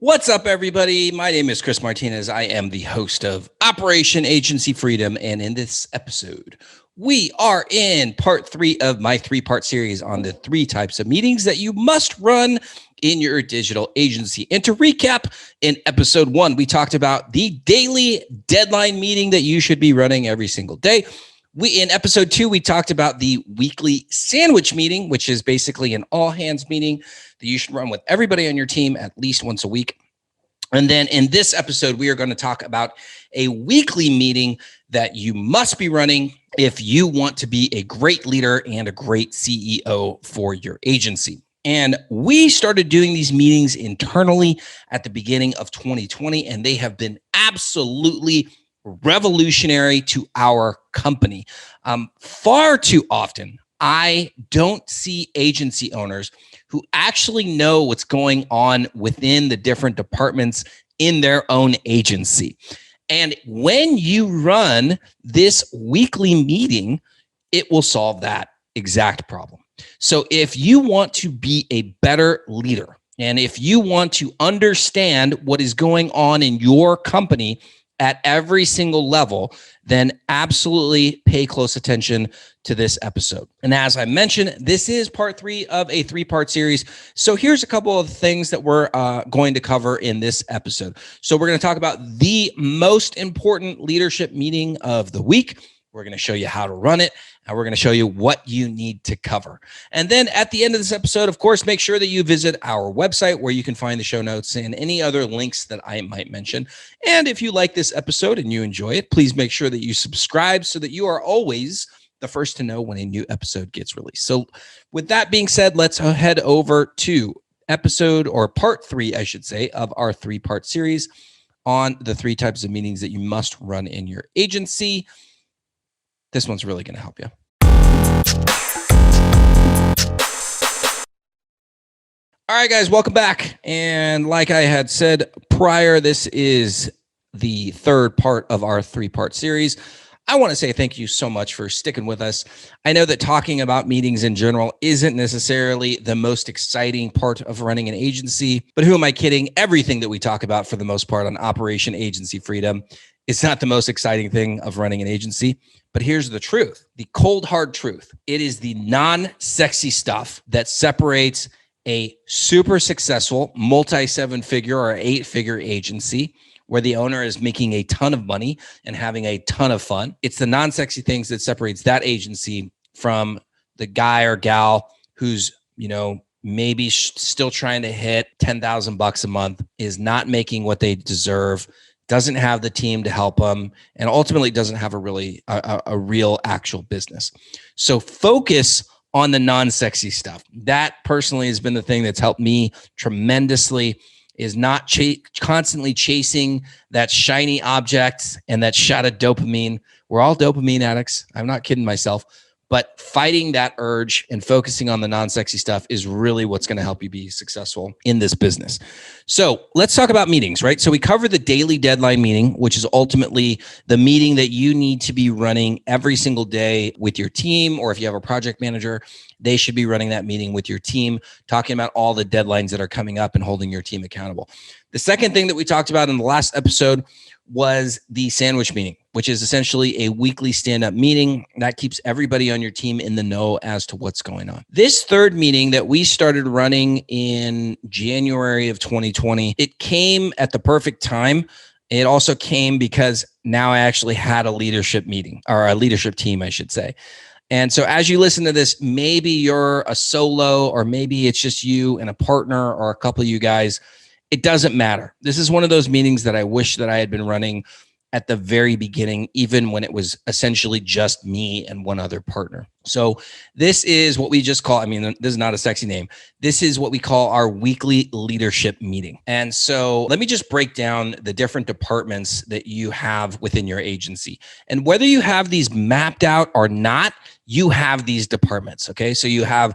What's up, everybody? My name is Chris Martinez. I am the host of Operation Agency Freedom. And in this episode, we are in part 3 of my 3-part series on the 3 types of meetings that you must run in your digital agency. And to recap, in episode 1, we talked about the daily deadline meeting that you should be running every single day. In episode 2, we talked about the weekly sandwich meeting, which is basically an all hands meeting that you should run with everybody on your team at least once a week. And then in this episode, we are going to talk about a weekly meeting that you must be running if you want to be a great leader and a great CEO for your agency. And we started doing these meetings internally at the beginning of 2020, and they have been absolutely revolutionary to our company. Far too often, I don't see agency owners who actually know what's going on within the different departments in their own agency. And when you run this weekly meeting, it will solve that exact problem. So if you want to be a better leader, and if you want to understand what is going on in your company at every single level, then absolutely pay close attention to this episode. And as I mentioned, this is part 3 of a 3-part series. So here's a couple of things that we're going to cover in this episode. So we're going to talk about the most important leadership meeting of the week. We're going to show you how to run it, and we're going to show you what you need to cover. And then at the end of this episode, of course, make sure that you visit our website where you can find the show notes and any other links that I might mention. And if you like this episode and you enjoy it, please make sure that you subscribe so that you are always the first to know when a new episode gets released. So with that being said, let's head over to episode, or part 3, I should say, of our 3-part series on the 3 types of meetings that you must run in your agency. This one's really going to help you. All right, guys, welcome back. And like I had said prior, this is the 3rd part of our 3-part series. I want to say thank you so much for sticking with us. I know that talking about meetings in general isn't necessarily the most exciting part of running an agency, but who am I kidding? Everything that we talk about for the most part on Operation Agency Freedom is not the most exciting thing of running an agency. But here's the truth, the cold, hard truth. It is the non-sexy stuff that separates a super successful multi-7-figure or 8-figure agency where the owner is making a ton of money and having a ton of fun. It's the non-sexy things that separates that agency from the guy or gal who's, maybe still trying to hit $10,000 a month, is not making what they deserve, doesn't have the team to help them, and ultimately doesn't have a real actual business. So focus on the non-sexy stuff. That personally has been the thing that's helped me tremendously, is not constantly chasing that shiny object and that shot of dopamine. We're all dopamine addicts. I'm not kidding myself. But fighting that urge and focusing on the non-sexy stuff is really what's going to help you be successful in this business. So let's talk about meetings, right? So we covered the daily deadline meeting, which is ultimately the meeting that you need to be running every single day with your team, or if you have a project manager, they should be running that meeting with your team, talking about all the deadlines that are coming up and holding your team accountable. The second thing that we talked about in the last episode was the sandwich meeting, which is essentially a weekly stand-up meeting that keeps everybody on your team in the know as to what's going on. This 3rd meeting that we started running in January of 2020, it came at the perfect time. It also came because now I actually had a leadership meeting, or a leadership team, I should say. And so as you listen to this, maybe you're a solo, or maybe it's just you and a partner or a couple of you guys. It doesn't matter. This is one of those meetings that I wish that I had been running at the very beginning, even when it was essentially just me and one other partner. So this is what we just call, this is not a sexy name. This is what we call our weekly leadership meeting. And so let me just break down the different departments that you have within your agency. And whether you have these mapped out or not, you have these departments, okay? So you have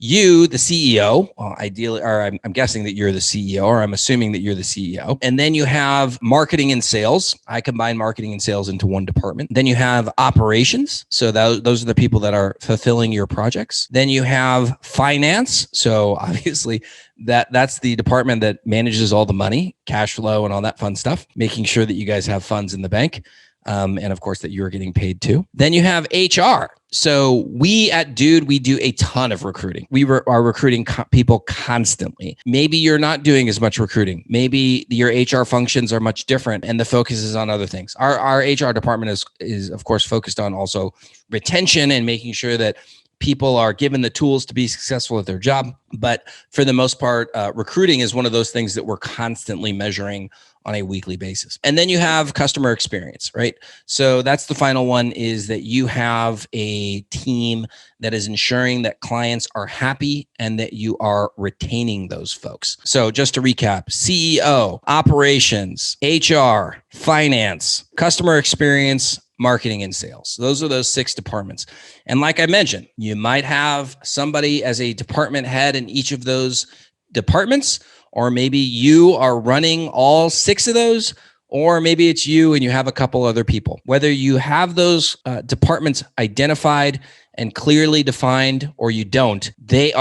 you, the CEO, well, ideally, or I'm guessing that you're the CEO, or I'm assuming that you're the CEO. And then you have marketing and sales. I combine marketing and sales into one department. Then you have operations. So those are the people that are fulfilling your projects. Then you have finance. So obviously that's the department that manages all the money, cash flow, and all that fun stuff, making sure that you guys have funds in the bank. And of course that you're getting paid too. Then you have HR. So we at Dude, we do a ton of recruiting. We are recruiting people constantly. Maybe you're not doing as much recruiting. Maybe your HR functions are much different and the focus is on other things. Our HR department is of course focused on also retention and making sure that people are given the tools to be successful at their job. But for the most part, recruiting is one of those things that we're constantly measuring on a weekly basis. And then you have customer experience, right? So that's the final one, is that you have a team that is ensuring that clients are happy and that you are retaining those folks. So just to recap, CEO, operations, HR, finance, customer experience, marketing, and sales. Those are those 6 departments. And like I mentioned, you might have somebody as a department head in each of those departments, or maybe you are running all 6 of those, or maybe it's you and you have a couple other people. Whether you have those departments identified and clearly defined or you don't, they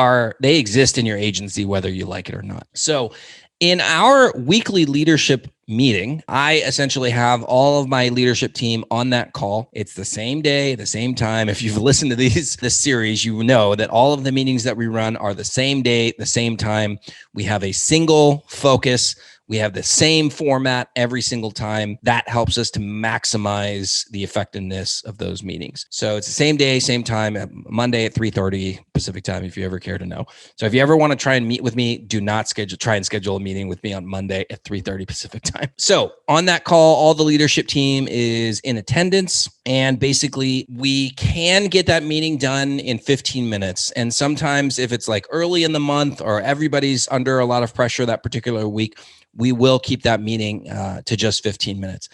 exist in your agency, whether you like it or not. So in our weekly leadership meeting, I essentially have all of my leadership team on that call. It's the same day, the same time. If you've listened to this series, you know that all of the meetings that we run are the same day, the same time. We have a single focus. We have the same format every single time. That helps us to maximize the effectiveness of those meetings. So it's the same day, same time, Monday at 3:30 Pacific time, if you ever care to know. So if you ever want to try and meet with me, do not try and schedule a meeting with me on Monday at 3:30 Pacific time. So on that call, all the leadership team is in attendance. And basically, we can get that meeting done in 15 minutes. And sometimes if it's like early in the month or everybody's under a lot of pressure that particular week, we will keep that meeting to just 15 minutes.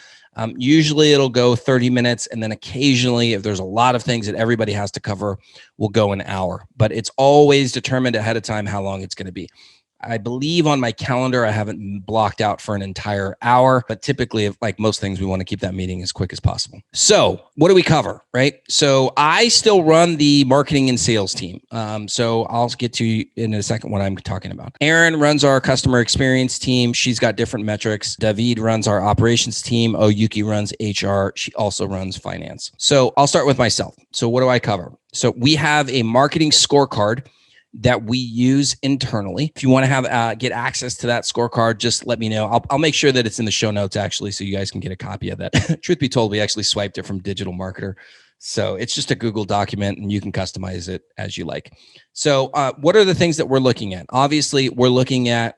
Usually it'll go 30 minutes. And then occasionally, if there's a lot of things that everybody has to cover, we'll go an hour. But it's always determined ahead of time how long it's going to be. I believe on my calendar, I haven't blocked out for an entire hour, but typically, like most things, we want to keep that meeting as quick as possible. So what do we cover, right? So I still run the marketing and sales team. So I'll get to you in a second what I'm talking about. Erin runs our customer experience team. She's got different metrics. David runs our operations team. Oyuki runs HR. She also runs finance. So I'll start with myself. So what do I cover? So we have a marketing scorecard that we use internally. If you want to get access to that scorecard, just let me know. I'll make sure that it's in the show notes actually, so you guys can get a copy of that. Truth be told, we actually swiped it from Digital Marketer. So it's just a Google document and you can customize it as you like. So what are the things that we're looking at? Obviously, we're looking at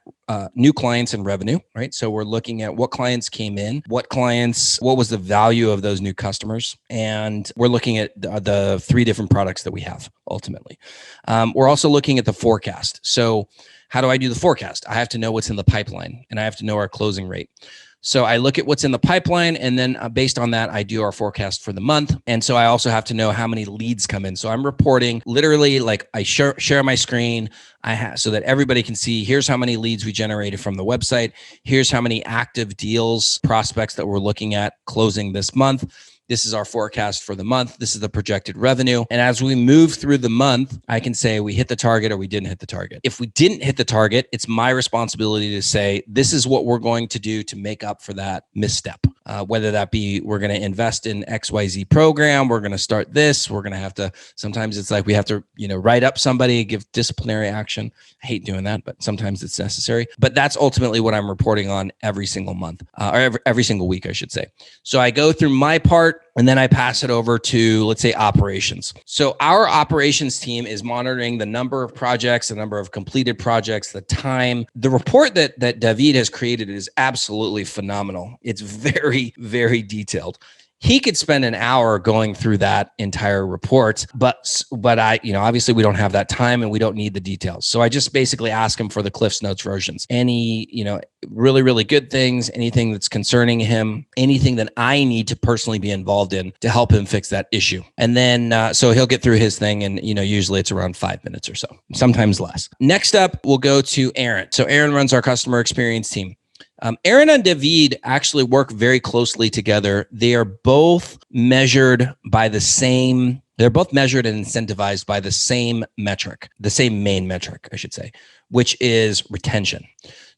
new clients and revenue, right? So we're looking at what clients came in, what was the value of those new customers? And we're looking at the 3 different products that we have ultimately. We're also looking at the forecast. So how do I do the forecast? I have to know what's in the pipeline and I have to know our closing rate. So I look at what's in the pipeline, and then based on that, I do our forecast for the month. And so I also have to know how many leads come in. So I'm reporting literally, like I share my screen so that everybody can see, here's how many leads we generated from the website. Here's how many active deals, prospects that we're looking at closing this month. This is our forecast for the month. This is the projected revenue. And as we move through the month, I can say we hit the target or we didn't hit the target. If we didn't hit the target, it's my responsibility to say, this is what we're going to do to make up for that misstep. Whether that be, we're going to invest in XYZ program, we're going to start this, we're going to have to, sometimes it's like we have to, write up somebody, give disciplinary action. I hate doing that, but sometimes it's necessary. But that's ultimately what I'm reporting on every single month, or every single week, I should say. So I go through my part, and then I pass it over to, let's say, operations. So our operations team is monitoring the number of projects, the number of completed projects, the time. The report that David has created is absolutely phenomenal. It's very, very detailed. He could spend an hour going through that entire report, but I, obviously we don't have that time and we don't need the details. So I just basically ask him for the Cliff's Notes versions. Any, really, really good things, anything that's concerning him, anything that I need to personally be involved in to help him fix that issue. And then, so he'll get through his thing and, usually it's around 5 minutes or so, sometimes less. Next up, we'll go to Aaron. So Aaron runs our customer experience team. Aaron and David actually work very closely together. They are both measured by the same, they're both measured and incentivized by the same metric, the same main metric, I should say, which is retention.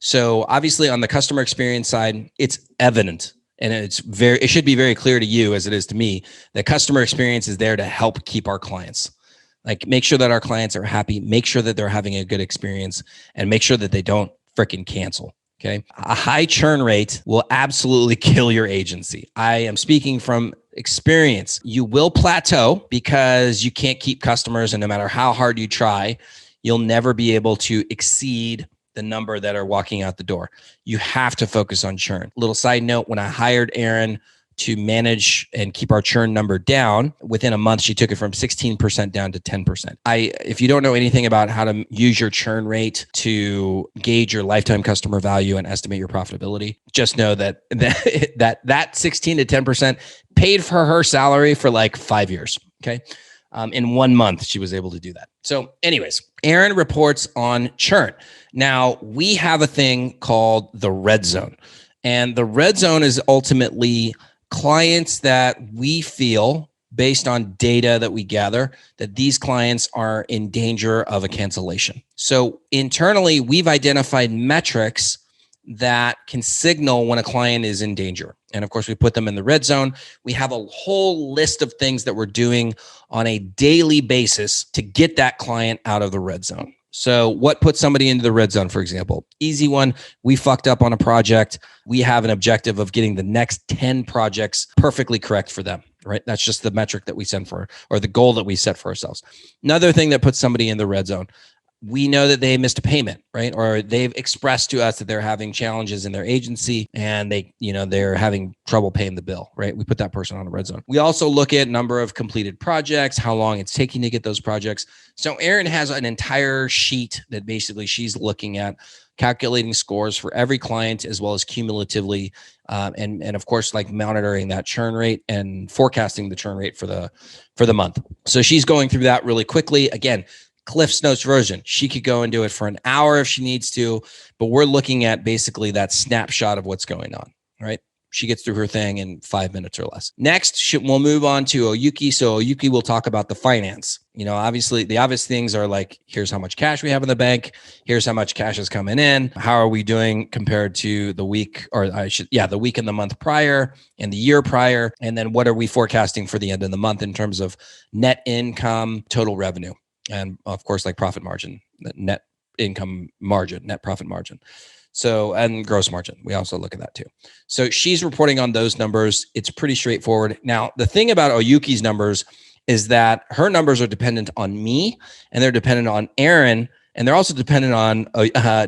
So obviously on the customer experience side, it's evident and it should be very clear to you as it is to me that customer experience is there to help keep our clients. Like make sure that our clients are happy, make sure that they're having a good experience, and make sure that they don't freaking cancel. Okay. A high churn rate will absolutely kill your agency. I am speaking from experience. You will plateau because you can't keep customers, and no matter how hard you try, you'll never be able to exceed the number that are walking out the door. You have to focus on churn. Little side note, when I hired Aaron to manage and keep our churn number down, within a month, she took it from 16% down to 10%. If you don't know anything about how to use your churn rate to gauge your lifetime customer value and estimate your profitability, just know that 16 to 10% paid for her salary for like 5 years. Okay. In 1 month, she was able to do that. So anyways, Aaron reports on churn. Now we have a thing called the red zone, and the red zone is ultimately clients that we feel, based on data that we gather, that these clients are in danger of a cancellation. So internally, we've identified metrics that can signal when a client is in danger. And of course, we put them in the red zone. We have a whole list of things that we're doing on a daily basis to get that client out of the red zone. So what puts somebody into the red zone, for example? Easy one, we fucked up on a project. We have an objective of getting the next 10 projects perfectly correct for them, right? That's just the metric that we send for, or the goal that we set for ourselves. Another thing that puts somebody in the red zone, we know that they missed a payment, right? Or they've expressed to us that they're having challenges in their agency and they're having trouble paying the bill, right? We put that person on a red zone. We also look at number of completed projects, how long it's taking to get those projects. So Erin has an entire sheet that basically she's looking at, calculating scores for every client as well as cumulatively, and of course, like monitoring that churn rate and forecasting the churn rate for the month. So she's going through that really quickly. Again, Cliff's Notes version. She could go and do it for an hour if she needs to, but we're looking at basically that snapshot of what's going on, right? She gets through her thing in 5 minutes or less. Next, we'll move on to Oyuki. So Oyuki will talk about the finance. Obviously the obvious things are like, here's how much cash we have in the bank. Here's how much cash is coming in. How are we doing compared to the week, the week and the month prior and the year prior? And then what are we forecasting for the end of the month in terms of net income, total revenue? And of course, like profit margin, net income margin, net profit margin. So, and gross margin, we also look at that too. So she's reporting on those numbers. It's pretty straightforward. Now, the thing about Oyuki's numbers is that her numbers are dependent on me, and they're dependent on Aaron, and they're also dependent on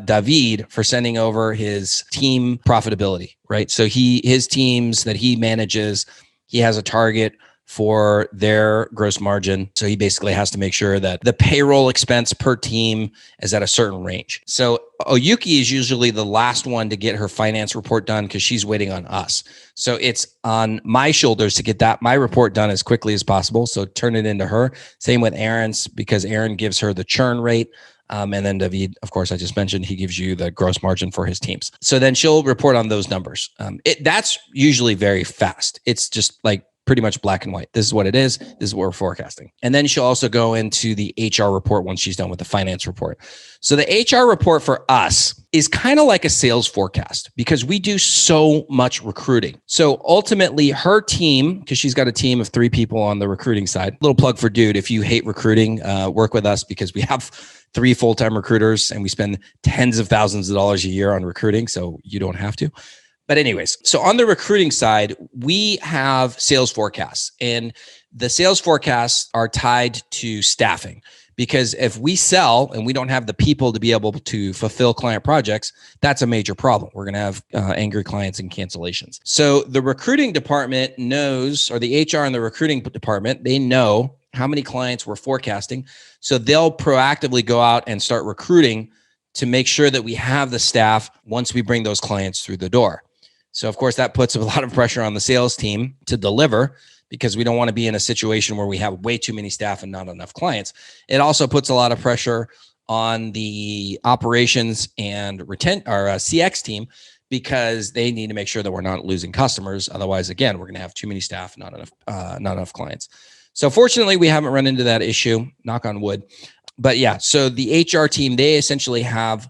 David for sending over his team profitability, right? So his teams that he manages, he has a target for their gross margin. So he basically has to make sure that the payroll expense per team is at a certain range. So Oyuki is usually the last one to get her finance report done because she's waiting on us. So it's on my shoulders to get my report done as quickly as possible. So turn it into her. Same with Aaron's, because Aaron gives her the churn rate. And then David, of course, I just mentioned, he gives you the gross margin for his teams. So then she'll report on those numbers. That's usually very fast. It's just like pretty much black and white. This is what it is. This is what we're forecasting. And then she'll also go into the HR report once she's done with the finance report. So the HR report for us is kind of like a sales forecast because we do so much recruiting. So ultimately her team, because she's got a team of 3 people on the recruiting side, little plug for Dude, if you hate recruiting, work with us because we have 3 full-time recruiters and we spend tens of thousands of dollars a year on recruiting. So you don't have to. But anyways, so on the recruiting side, we have sales forecasts, and the sales forecasts are tied to staffing. Because if we sell and we don't have the people to be able to fulfill client projects, that's a major problem. We're going to have angry clients and cancellations. So the recruiting department knows, or the HR and the recruiting department, they know how many clients we're forecasting. So they'll proactively go out and start recruiting to make sure that we have the staff once we bring those clients through the door. So of course that puts a lot of pressure on the sales team to deliver, because we don't want to be in a situation where we have way too many staff and not enough clients. It also puts a lot of pressure on the operations and CX team, because they need to make sure that we're not losing customers. Otherwise, again, we're going to have too many staff, not enough clients. So fortunately, we haven't run into that issue, knock on wood. But yeah, so the HR team, they essentially have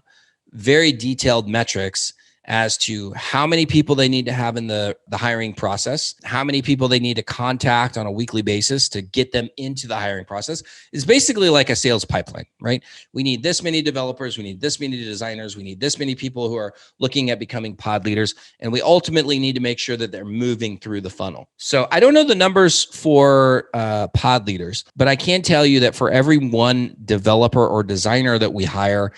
very detailed metrics as to how many people they need to have in the hiring process, how many people they need to contact on a weekly basis to get them into the hiring process. It's basically like a sales pipeline, right? We need this many developers, we need this many designers, we need this many people who are looking at becoming pod leaders, and we ultimately need to make sure that they're moving through the funnel. So I don't know the numbers for pod leaders, but I can tell you that for every one developer or designer that we hire,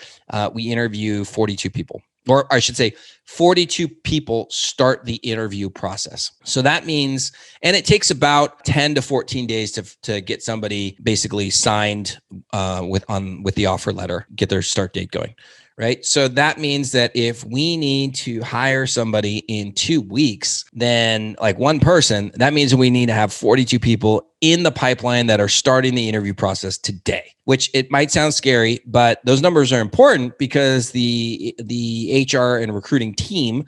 we interview 42 people. Or I should say 42 people start the interview process. So that means, and it takes about 10 to 14 days to get somebody basically signed with the offer letter, get their start date going, right? So that means that if we need to hire somebody in 2 weeks, then like one person, that means we need to have 42 people in the pipeline that are starting the interview process today, which it might sound scary, but those numbers are important because the HR and recruiting team,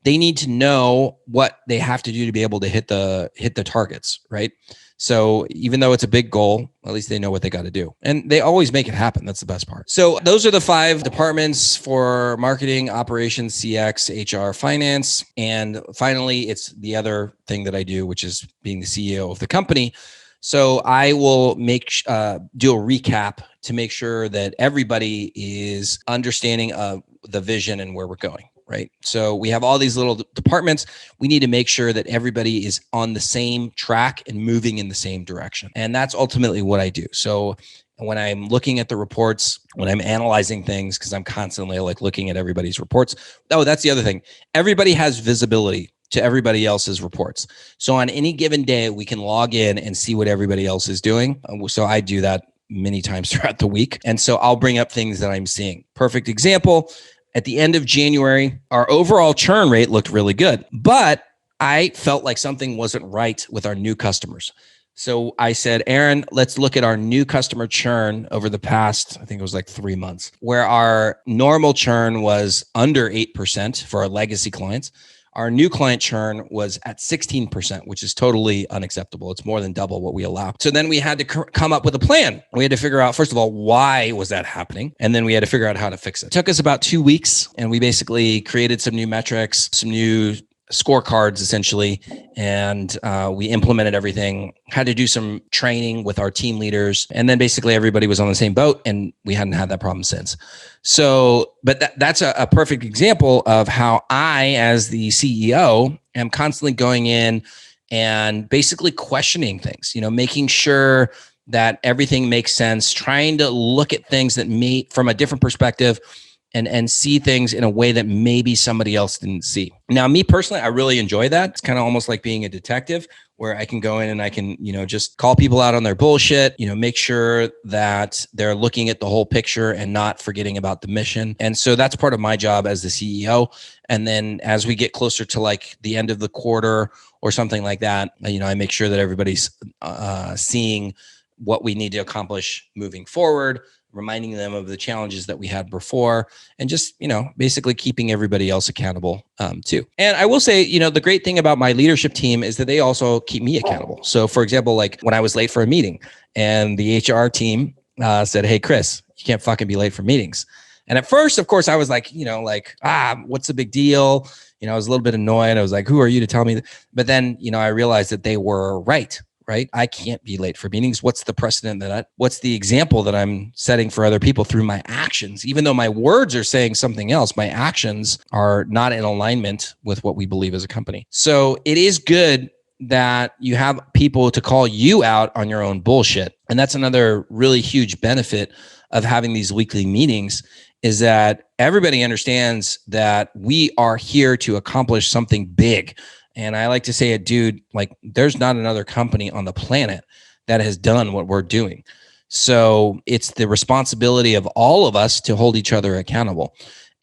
they need to know what they have to do to be able to hit the targets, right? So even though it's a big goal, at least they know what they got to do. And they always make it happen. That's the best part. So those are the 5 departments for marketing, operations, CX, HR, finance. And finally, it's the other thing that I do, which is being the CEO of the company. So I will do a recap to make sure that everybody is understanding of the vision and where we're going. Right. So we have all these little departments. We need to make sure that everybody is on the same track and moving in the same direction. And that's ultimately what I do. So when I'm looking at the reports, when I'm analyzing things, because I'm constantly like looking at everybody's reports. Oh, that's the other thing. Everybody has visibility to everybody else's reports. So on any given day, we can log in and see what everybody else is doing. So I do that many times throughout the week. And so I'll bring up things that I'm seeing. Perfect example. At the end of January, our overall churn rate looked really good, but I felt like something wasn't right with our new customers. So I said, Aaron, let's look at our new customer churn over the past, I think it was like 3 months, where our normal churn was under 8% for our legacy clients. Our new client churn was at 16%, which is totally unacceptable. It's more than double what we allow. So then we had to come up with a plan. We had to figure out, first of all, why was that happening? And then we had to figure out how to fix it. It took us about 2 weeks, and we basically created some new metrics, some new scorecards essentially, and we implemented everything, had to do some training with our team leaders, and then basically everybody was on the same boat, and we hadn't had that problem since. So, but that's a perfect example of how I, as the CEO, am constantly going in and basically questioning things, making sure that everything makes sense, trying to look at things that may from a different perspective, and see things in a way that maybe somebody else didn't see. Now, me personally, I really enjoy that. It's kind of almost like being a detective, where I can go in and I can, just call people out on their bullshit, make sure that they're looking at the whole picture and not forgetting about the mission. And so that's part of my job as the CEO. And then as we get closer to like the end of the quarter or something like that, I make sure that everybody's seeing what we need to accomplish moving forward, reminding them of the challenges that we had before, and just, basically keeping everybody else accountable too. And I will say, the great thing about my leadership team is that they also keep me accountable. So for example, like when I was late for a meeting and the HR team said, hey, Chris, you can't fucking be late for meetings. And at first, of course, I was like, what's the big deal? I was a little bit annoyed. I was like, who are you to tell me that? But then, I realized that they were right? I can't be late for meetings. What's the precedent what's the example that I'm setting for other people through my actions? Even though my words are saying something else, my actions are not in alignment with what we believe as a company. So it is good that you have people to call you out on your own bullshit. And that's another really huge benefit of having these weekly meetings, is that everybody understands that we are here to accomplish something big. And I like to say it, dude, like there's not another company on the planet that has done what we're doing. So it's the responsibility of all of us to hold each other accountable.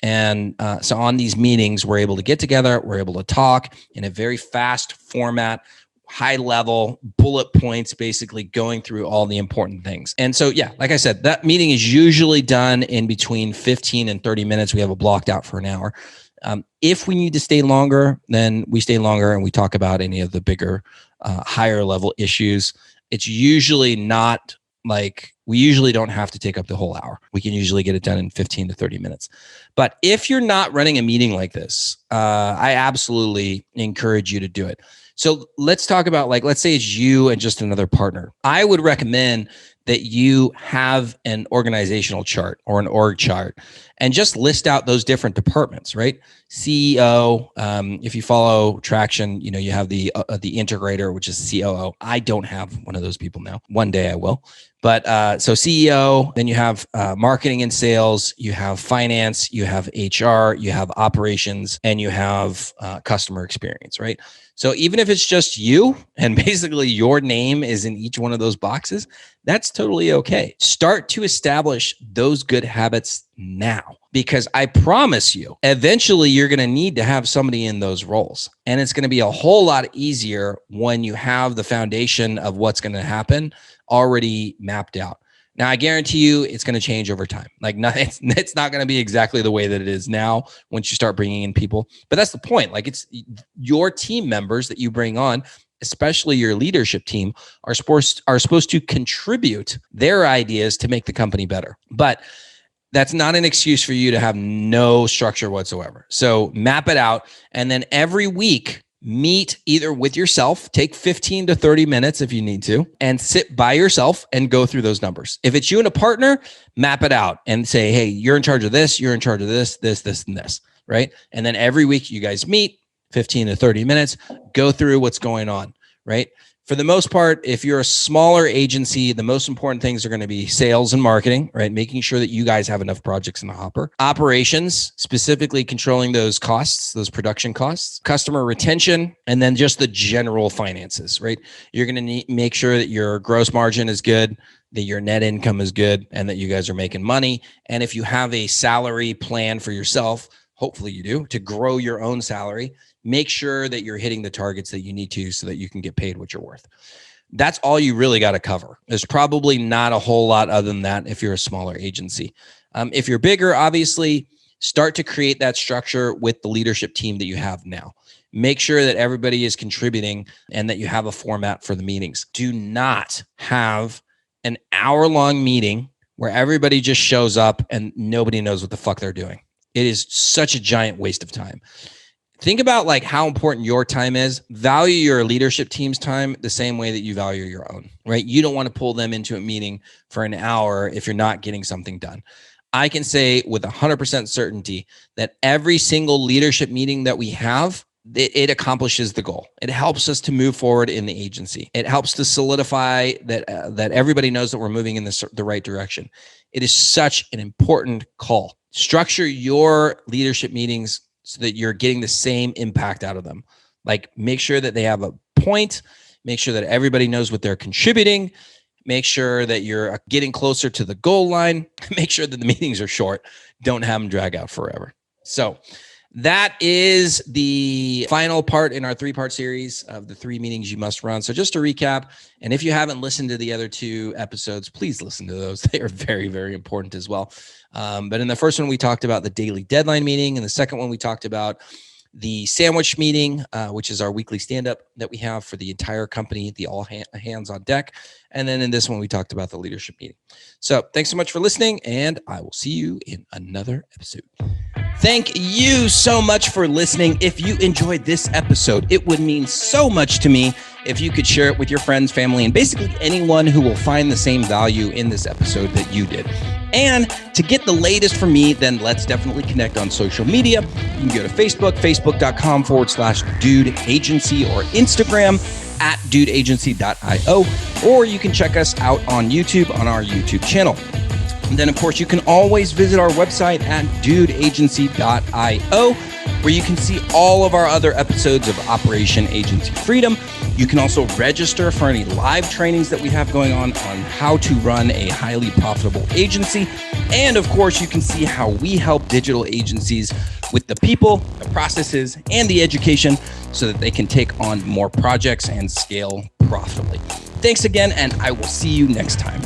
And so on these meetings, we're able to get together, we're able to talk in a very fast format, high level bullet points, basically going through all the important things. And so, yeah, like I said, that meeting is usually done in between 15 and 30 minutes. We have it blocked out for an hour. If we need to stay longer, then we stay longer and we talk about any of the bigger, higher level issues. It's usually not like, we usually don't have to take up the whole hour. We can usually get it done in 15 to 30 minutes. But if you're not running a meeting like this, I absolutely encourage you to do it. So let's talk about, like, let's say it's you and just another partner. I would recommend that you have an organizational chart or an org chart and just list out those different departments, right? CEO, if you follow Traction, you know, you have the integrator, which is COO. I don't have one of those people now. One day I will. But so CEO, then you have marketing and sales, you have finance, you have HR, you have operations, and you have customer experience, right? So even if it's just you and basically your name is in each one of those boxes, that's totally okay. Start to establish those good habits now, because I promise you, eventually you're going to need to have somebody in those roles. And it's going to be a whole lot easier when you have the foundation of what's going to happen already mapped out. Now, I guarantee you it's going to change over time. Like, it's not going to be exactly the way that it is now once you start bringing in people. But that's the point. Like, it's your team members that you bring on, especially your leadership team, are supposed to contribute their ideas to make the company better. But that's not an excuse for you to have no structure whatsoever. So map it out. And then every week, meet either with yourself, take 15 to 30 minutes if you need to, and sit by yourself and go through those numbers. If it's you and a partner, map it out and say, hey, you're in charge of this, you're in charge of this, and this, right? And then every week you guys meet 15 to 30 minutes, go through what's going on, right? For the most part, if you're a smaller agency, the most important things are going to be sales and marketing, right? Making sure that you guys have enough projects in the hopper. Operations, specifically controlling those costs, those production costs, customer retention, and then just the general finances, right? You're going to make sure that your gross margin is good, that your net income is good, and that you guys are making money. And if you have a salary plan for yourself, hopefully you do, to grow your own salary, make sure that you're hitting the targets that you need to so that you can get paid what you're worth. That's all you really got to cover. There's probably not a whole lot other than that if you're a smaller agency. If you're bigger, obviously, start to create that structure with the leadership team that you have now. Make sure that everybody is contributing and that you have a format for the meetings. Do not have an hour-long meeting where everybody just shows up and nobody knows what the fuck they're doing. It is such a giant waste of time. Think about like how important your time is. Value your leadership team's time the same way that you value your own, right? You don't want to pull them into a meeting for an hour if you're not getting something done. I can say with 100% certainty that every single leadership meeting that we have, it accomplishes the goal. It helps us to move forward in the agency. It helps to solidify that everybody knows that we're moving in the right direction. It is such an important call. Structure your leadership meetings so that you're getting the same impact out of them. Like, make sure that they have a point, make sure that everybody knows what they're contributing, make sure that you're getting closer to the goal line, make sure that the meetings are short, don't have them drag out forever. So that is the final part in our 3-part series of the 3 meetings you must run. So just to recap, and if you haven't listened to the other 2 episodes, please listen to those. They are very, very important as well. But in the first one, we talked about the daily deadline meeting. And the second one, we talked about the sandwich meeting, which is our weekly stand-up that we have for the entire company, the all hands on deck. And then in this one, we talked about the leadership meeting. So thanks so much for listening, and I will see you in another episode. Thank you so much for listening. If you enjoyed this episode, it would mean so much to me if you could share it with your friends, family, and basically anyone who will find the same value in this episode that you did. And to get the latest from me, then let's definitely connect on social media. You can go to Facebook, facebook.com/dude agency, or Instagram at dudeagency.io, or you can check us out on YouTube on our YouTube channel. And then, of course, you can always visit our website at dudeagency.io, where you can see all of our other episodes of Operation Agency Freedom. You can also register for any live trainings that we have going on how to run a highly profitable agency. And of course, you can see how we help digital agencies with the people, the processes, and the education so that they can take on more projects and scale profitably. Thanks again, and I will see you next time.